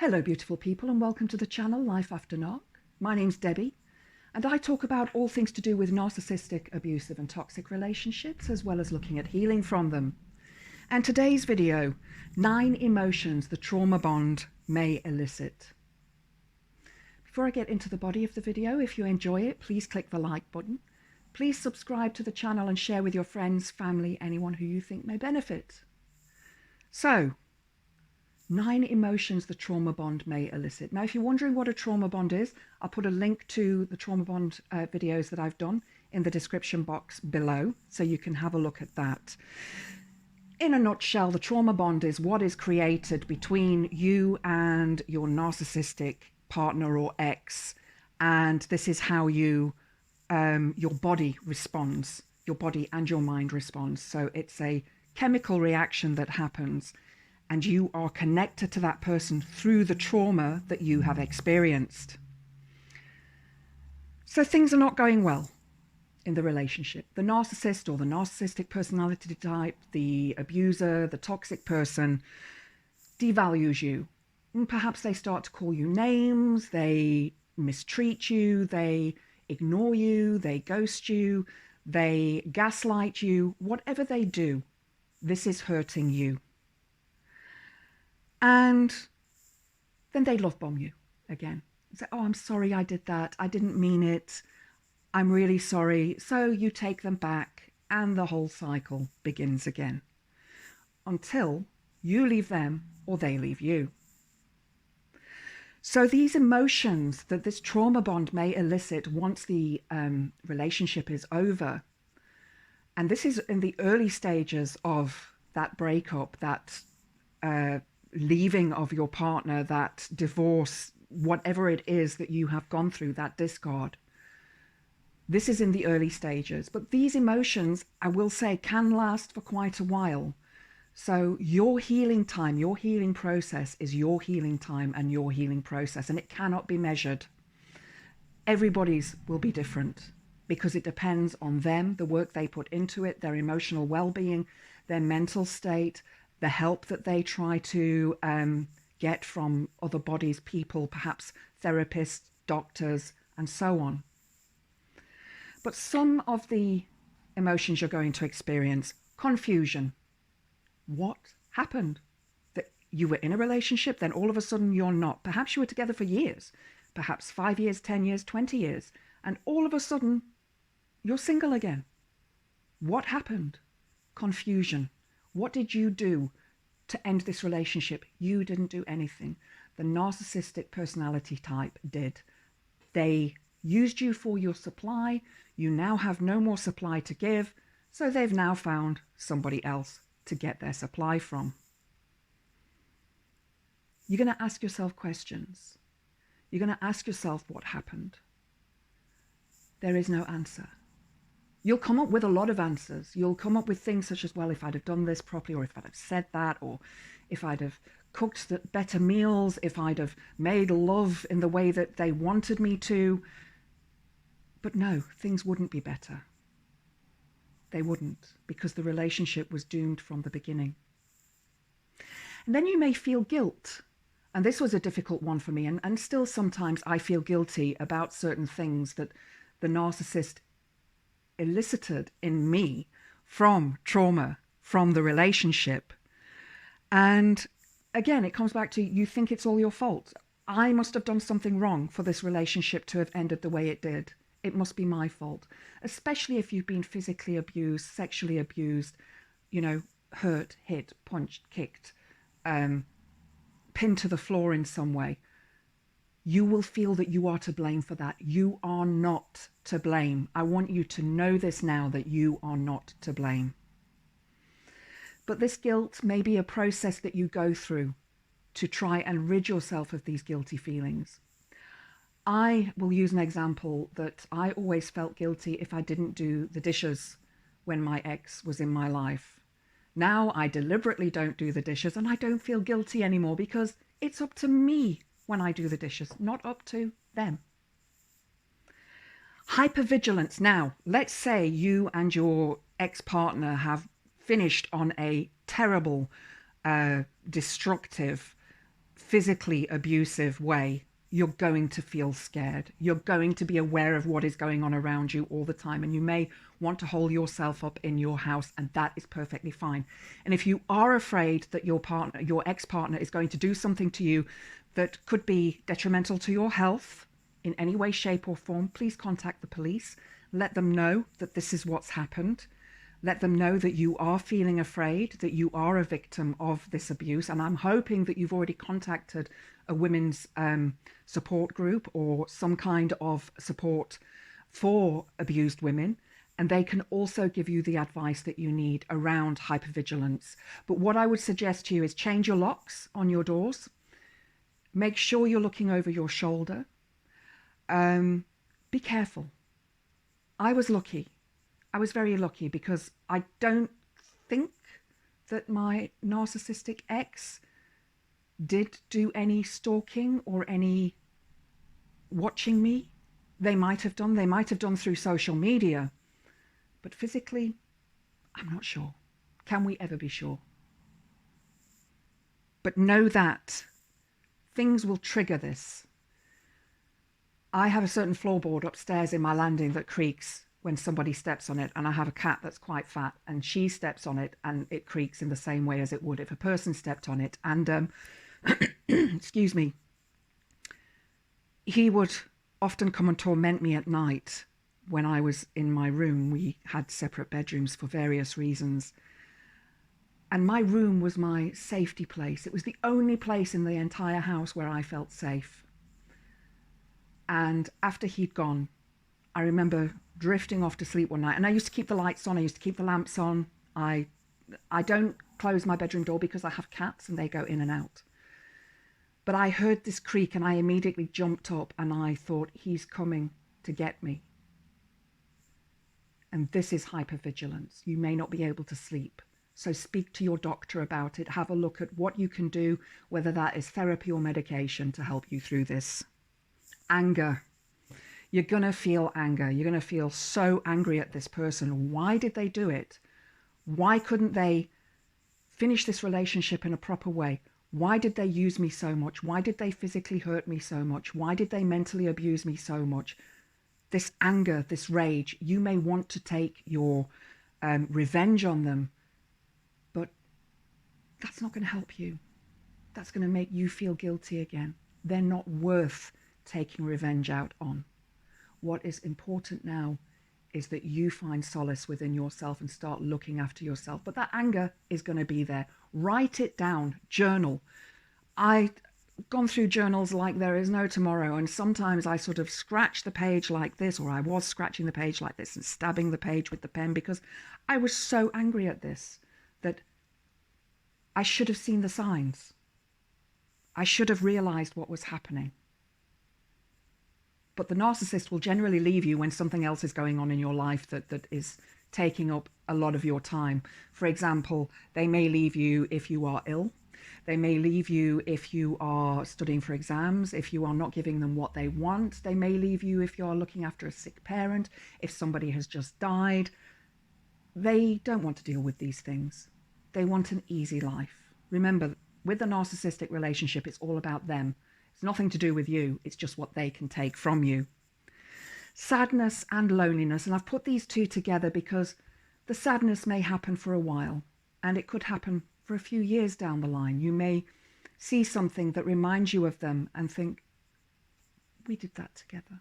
Hello beautiful people and welcome to the channel Life After Narc. My name's Debbie and I talk about all things to do with narcissistic, abusive and toxic relationships, as well as looking at healing from them. And today's video, 9 emotions the trauma bond may elicit. Before I get into the body of the video, if you enjoy it, please click the like button. Please subscribe to the channel and share with your friends, family, anyone who you think may benefit. So, 9 emotions the trauma bond may elicit. Now, if you're wondering what a trauma bond is, I'll put a link to the trauma bond videos that I've done in the description box below, so you can have a look at that. In a nutshell, the trauma bond is what is created between you and your narcissistic partner or ex, and this is how your body responds, your body and your mind responds. So it's a chemical reaction that happens, and you are connected to that person through the trauma that you have experienced. So things are not going well in the relationship. The narcissist or the narcissistic personality type, the abuser, the toxic person devalues you. And perhaps they start to call you names, they mistreat you, they ignore you, they ghost you, they gaslight you. Whatever they do, this is hurting you. And then they love bomb you again. Say, oh, I'm sorry I did that. I didn't mean it. I'm really sorry. So you take them back and the whole cycle begins again until you leave them or they leave you. So these emotions that this trauma bond may elicit once the relationship is over, and this is in the early stages of that breakup, that leaving of your partner, that divorce, whatever it is that you have gone through, that discard. This is in the early stages, but these emotions, I will say, can last for quite a while. So your healing time, your healing process is your healing time and your healing process, and it cannot be measured. Everybody's will be different because it depends on them, the work they put into it, their emotional well-being, their mental state, the help that they try to get from other bodies, people, perhaps therapists, doctors, and so on. But some of the emotions you're going to experience: confusion. What happened? That you were in a relationship, then all of a sudden you're not. Perhaps you were together for years, perhaps 5 years, 10 years, 20 years, and all of a sudden you're single again. What happened? Confusion. What did you do to end this relationship? You didn't do anything. The narcissistic personality type did. They used you for your supply. You now have no more supply to give, so they've now found somebody else to get their supply from. You're going to ask yourself questions. You're going to ask yourself what happened. There is no answer. You'll come up with a lot of answers. You'll come up with things such as, well, if I'd have done this properly, or if I'd have said that, or if I'd have cooked better meals, if I'd have made love in the way that they wanted me to. But no, things wouldn't be better. They wouldn't, because the relationship was doomed from the beginning. And then you may feel guilt. And this was a difficult one for me. And still sometimes I feel guilty about certain things that the narcissist elicited in me from trauma, from the relationship. And again, it comes back to, you think it's all your fault. I must have done something wrong for this relationship to have ended the way it did. It must be my fault, especially if you've been physically abused, sexually abused, you know, hurt, hit, punched, kicked, pinned to the floor in some way. You will feel that you are to blame for that. You are not to blame. I want you to know this now, that you are not to blame. But this guilt may be a process that you go through to try and rid yourself of these guilty feelings. I will use an example that I always felt guilty if I didn't do the dishes when my ex was in my life. Now I deliberately don't do the dishes and I don't feel guilty anymore, because it's up to me when I do the dishes, not up to them. Hypervigilance. Now, let's say you and your ex-partner have finished on a terrible, destructive, physically abusive way, you're going to feel scared. You're going to be aware of what is going on around you all the time. And you may want to hold yourself up in your house, and that is perfectly fine. And if you are afraid that your partner, your ex-partner, is going to do something to you that could be detrimental to your health in any way, shape, or form, please contact the police. Let them know that this is what's happened. Let them know that you are feeling afraid, that you are a victim of this abuse. And I'm hoping that you've already contacted a women's support group or some kind of support for abused women. And they can also give you the advice that you need around hypervigilance. But what I would suggest to you is change your locks on your doors. Make sure you're looking over your shoulder. Be careful. I was lucky. I was very lucky because I don't think that my narcissistic ex did do any stalking or any watching me. They might have done through social media, but physically, I'm not sure. Can we ever be sure? But know that things will trigger this. I have a certain floorboard upstairs in my landing that creaks when somebody steps on it, and I have a cat that's quite fat, and she steps on it and it creaks in the same way as it would if a person stepped on it. And excuse me, he would often come and torment me at night when I was in my room. We had separate bedrooms for various reasons, and my room was my safety place. It was the only place in the entire house where I felt safe. And after he'd gone, I remember drifting off to sleep one night, and I used to keep the lights on, I used to keep the lamps on. I don't close my bedroom door because I have cats and they go in and out. But I heard this creak and I immediately jumped up and I thought, he's coming to get me. And this is hypervigilance. You may not be able to sleep. So speak to your doctor about it. Have a look at what you can do, whether that is therapy or medication, to help you through this. Anger. You're going to feel anger. You're going to feel so angry at this person. Why did they do it? Why couldn't they finish this relationship in a proper way? Why did they use me so much? Why did they physically hurt me so much? Why did they mentally abuse me so much? This anger, this rage, you may want to take your revenge on them, but that's not going to help you. That's going to make you feel guilty again. They're not worth taking revenge out on. What is important now is that you find solace within yourself and start looking after yourself. But that anger is going to be there. Write it down. Journal. I've gone through journals like there is no tomorrow, and sometimes I sort of scratch the page like this, or I was scratching the page like this and stabbing the page with the pen because I was so angry at this that I should have seen the signs. I should have realized what was happening. But the narcissist will generally leave you when something else is going on in your life that is taking up a lot of your time. For example, they may leave you if you are ill. They may leave you if you are studying for exams, if you are not giving them what they want. They may leave you if you're looking after a sick parent, if somebody has just died. They don't want to deal with these things. They want an easy life. Remember, with the narcissistic relationship, it's all about them. It's nothing to do with you. It's just what they can take from you. Sadness and loneliness. And I've put these two together because the sadness may happen for a while, and it could happen for a few years down the line. You may see something that reminds you of them and think, we did that together.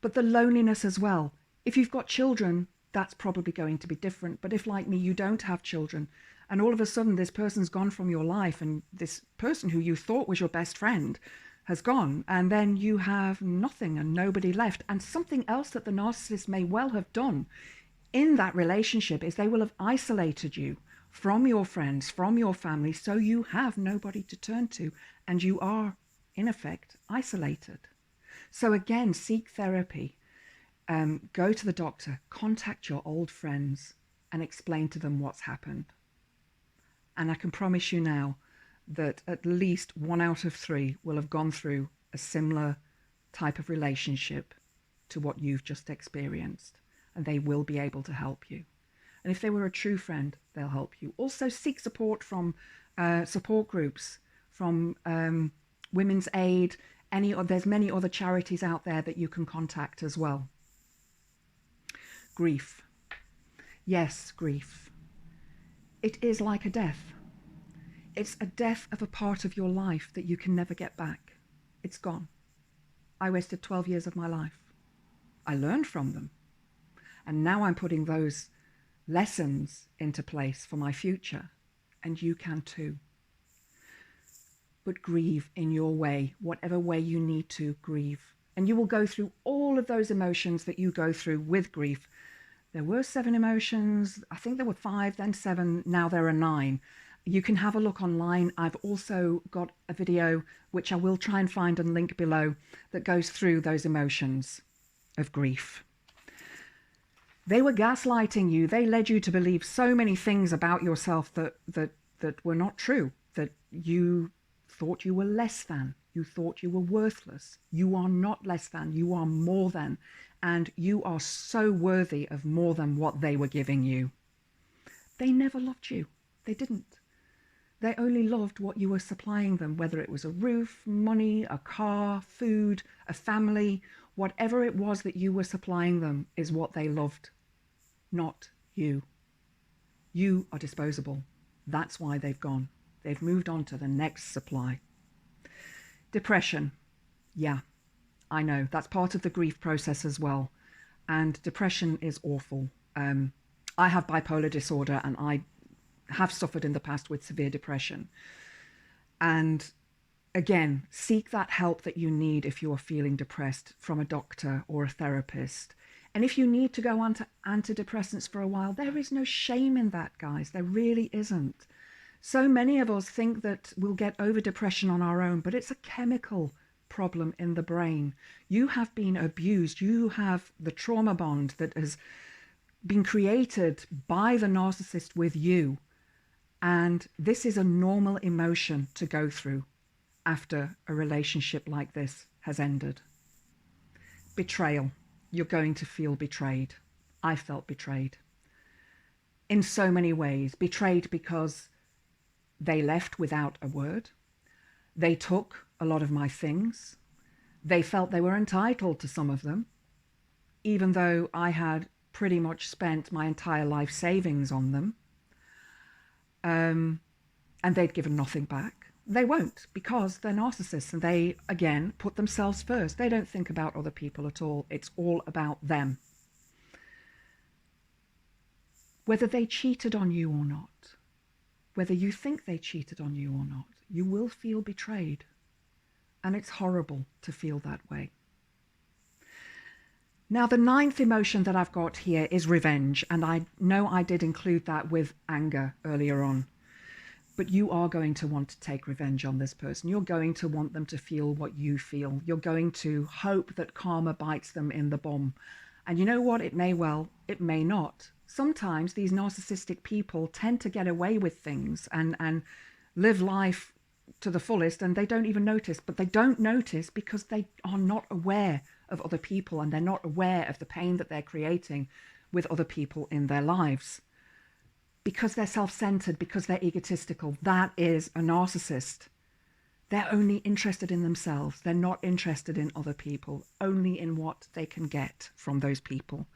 But the loneliness as well. If you've got children, that's probably going to be different. But if, like me, you don't have children, and all of a sudden this person's gone from your life, and this person who you thought was your best friend has gone, and then you have nothing and nobody left. And something else that the narcissist may well have done in that relationship is they will have isolated you from your friends, from your family, so you have nobody to turn to, and you are, in effect, isolated. So again, seek therapy. Go to the doctor, contact your old friends and explain to them what's happened. And I can promise you now that at least 1 out of 3 will have gone through a similar type of relationship to what you've just experienced, and they will be able to help you. And if they were a true friend, they'll help you. Also seek support from support groups from Women's Aid. There's many other charities out there that you can contact as well. Grief. Yes, grief. It is like a death. It's a death of a part of your life that you can never get back. It's gone. I wasted 12 years of my life. I learned from them. And now I'm putting those lessons into place for my future. And you can too. But grieve in your way, whatever way you need to grieve. And you will go through all of those emotions that you go through with grief. There were 7 emotions. I think there were 5, then 7. Now there are 9. You can have a look online. I've also got a video, which I will try and find and link below, that goes through those emotions of grief. They were gaslighting you. They led you to believe so many things about yourself that were not true, that you thought you were less than. You thought you were worthless. You are not less than. You are more than. And you are so worthy of more than what they were giving you. They never loved you. They didn't. They only loved what you were supplying them, whether it was a roof, money, a car, food, a family. Whatever it was that you were supplying them is what they loved, not you. You are disposable. That's why they've gone. They've moved on to the next supply. Depression. Yeah, I know. That's part of the grief process as well. And depression is awful. I have bipolar disorder, and I have suffered in the past with severe depression. And again, seek that help that you need if you are feeling depressed from a doctor or a therapist. And if you need to go on to antidepressants for a while, there is no shame in that, guys. There really isn't. So many of us think that we'll get over depression on our own, but it's a chemical problem in the brain. You have been abused. You have the trauma bond that has been created by the narcissist with you. And this is a normal emotion to go through after a relationship like this has ended. Betrayal. You're going to feel betrayed. I felt betrayed in so many ways. Betrayed because they left without a word. They took a lot of my things. They felt they were entitled to some of them, even though I had pretty much spent my entire life savings on them. And they'd given nothing back. They won't, because they're narcissists, and they, again, put themselves first. They don't think about other people at all. It's all about them. Whether they cheated on you or not, whether you think they cheated on you or not, you will feel betrayed. And it's horrible to feel that way. Now, the 9th emotion that I've got here is revenge. And I know I did include that with anger earlier on. But you are going to want to take revenge on this person. You're going to want them to feel what you feel. You're going to hope that karma bites them in the bum. And you know what? It may well, it may not. Sometimes these narcissistic people tend to get away with things and live life to the fullest, and they don't even notice. But they don't notice because they are not aware of other people, and they're not aware of the pain that they're creating with other people in their lives. Because they're self-centered, because they're egotistical. That is a narcissist. They're only interested in themselves. They're not interested in other people, only in what they can get from those people.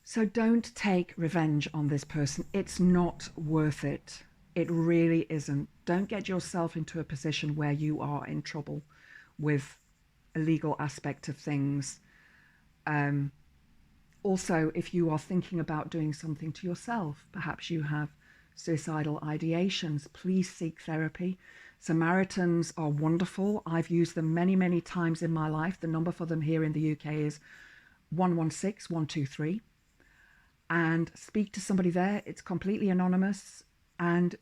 So don't take revenge on this person. It's not worth it. It really isn't. Don't get yourself into a position where you are in trouble with a legal aspect of things. Also, if you are thinking about doing something to yourself, perhaps you have suicidal ideations, please seek therapy. Samaritans are wonderful. I've used them many, many times in my life. The number for them here in the UK is 116 123. And speak to somebody there. It's completely anonymous. And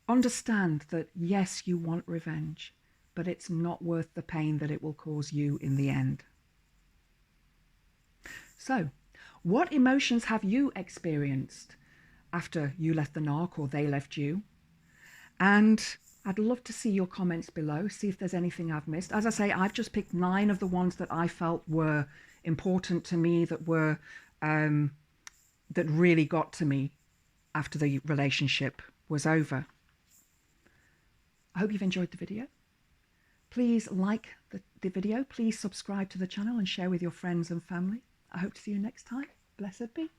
understand that, yes, you want revenge, but it's not worth the pain that it will cause you in the end. So, what emotions have you experienced after you left the narc or they left you? And I'd love to see your comments below, see if there's anything I've missed. As I say, I've just picked 9 of the ones that I felt were important to me, that were that really got to me after the relationship was over. I hope you've enjoyed the video. Please like the video. Please subscribe to the channel and share with your friends and family. I hope to see you next time. Blessed be.